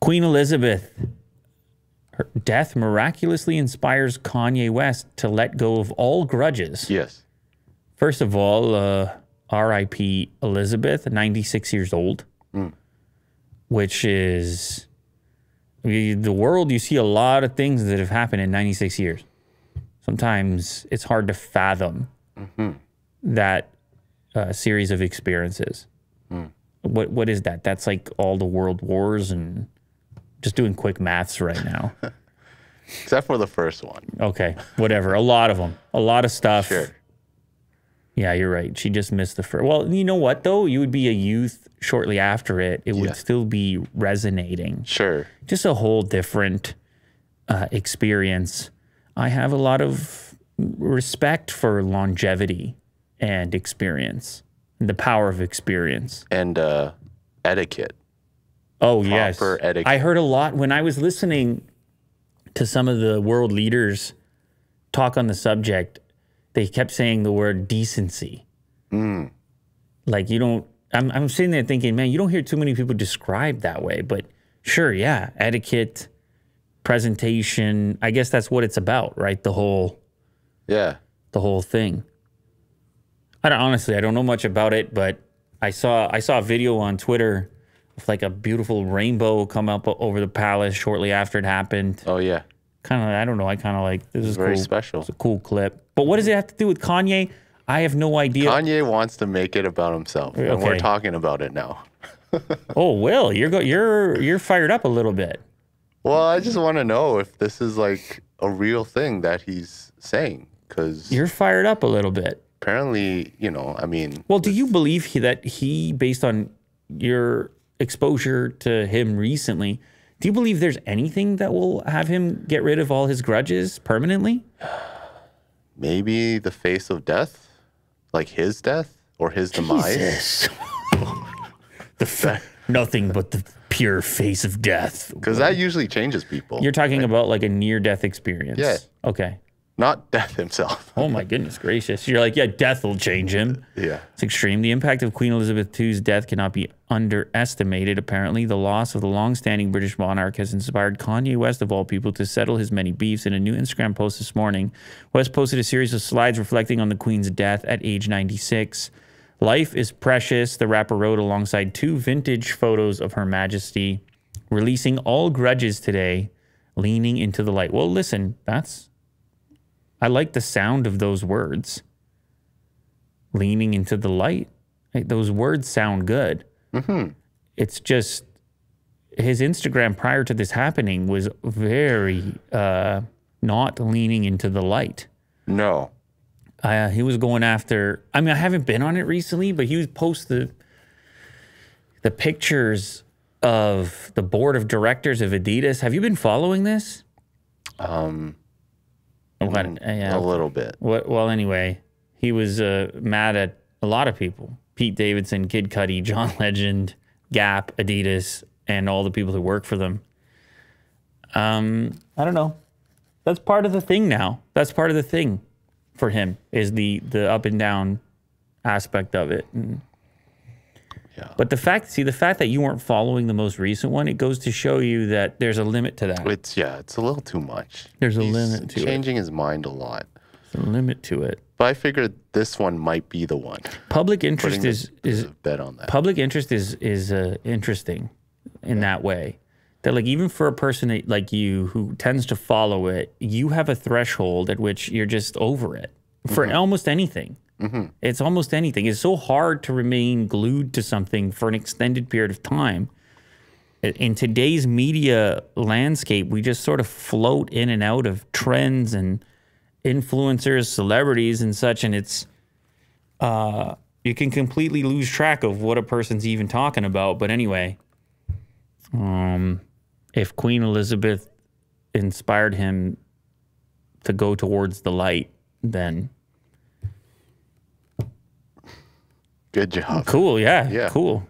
Queen Elizabeth, her death miraculously inspires Kanye West to let go of all grudges. Yes. First of all, R.I.P. Elizabeth, 96 years old, which is, the world, you see a lot of things that have happened in 96 years. Sometimes it's hard to fathom that series of experiences. What is that? That's like all the world wars, and just doing quick maths right now. Except for the first one. Okay, whatever. A lot of them. A lot of stuff. Sure. Yeah, you're right. She just missed the first. Well, you know what, though? You would be a youth shortly after it. It would still be resonating. Sure. Just a whole different experience. I have a lot of respect for longevity and experience, the power of experience. And etiquette. Oh, yes. Proper etiquette. I heard a lot when I was listening to some of the world leaders talk on the subject. They kept saying the word decency. Like, you don't, I'm sitting there thinking, man, you don't hear too many people described that way. But sure, yeah, etiquette, presentation. I guess that's what it's about, right? The whole thing. Honestly, I don't know much about it, but I saw a video on Twitter of like a beautiful rainbow come up over the palace shortly after it happened. Oh, yeah. Kind of, I don't know. I kind of like, this is very cool. special. It's a cool clip. But what does it have to do with Kanye? I have no idea. Kanye wants to make it about himself, and we're talking about it now. Oh, Will, you're fired up a little bit. Well, I just want to know if this is like a real thing that he's saying, because you're fired up a little bit. Apparently, you know, I mean. Well, do you believe that he, based on your exposure to him recently, do you believe there's anything that will have him get rid of all his grudges permanently? Maybe the face of death, like his death or his demise. Nothing but the pure face of death. Because that usually changes people. You're talking about like a near-death experience. Yeah. Okay. Not death himself. Oh my goodness gracious. You're like, yeah, death will change him. Yeah. It's extreme. The impact of Queen Elizabeth II's death cannot be underestimated. Apparently, the loss of the long-standing British monarch has inspired Kanye West, of all people, to settle his many beefs. In a new Instagram post this morning, West posted a series of slides reflecting on the Queen's death at age 96. Life is precious, the rapper wrote alongside 2 vintage photos of Her Majesty, releasing all grudges today, leaning into the light. Well, listen, I like the sound of those words. Leaning into the light. Those words sound good. It's just, his Instagram prior to this happening was very not leaning into the light. No. He was going after, I mean, I haven't been on it recently, but he would post the pictures of the board of directors of Adidas. Have you been following this? A little bit. Well, anyway, he was mad at a lot of people. Pete Davidson, Kid Cudi, John Legend, Gap, Adidas, and all the people who work for them. I don't know. That's part of the thing now. That's part of the thing for him, is the up and down aspect of it. Yeah. But the fact that you weren't following the most recent one, it goes to show you that there's a limit to that. It's a little too much. There's a limit to it. Changing his mind a lot. There's a limit to it. But I figured this one might be the one. Public interest is bet on that. Public interest is interesting in that way. That, like, even for a person like you who tends to follow it, you have a threshold at which you're just over it for almost anything. It's almost anything. It's so hard to remain glued to something for an extended period of time. In today's media landscape, we just sort of float in and out of trends and influencers, celebrities, and such, and it's you can completely lose track of what a person's even talking about. But anyway, if Queen Elizabeth inspired him to go towards the light, then good job. Cool, yeah. Cool.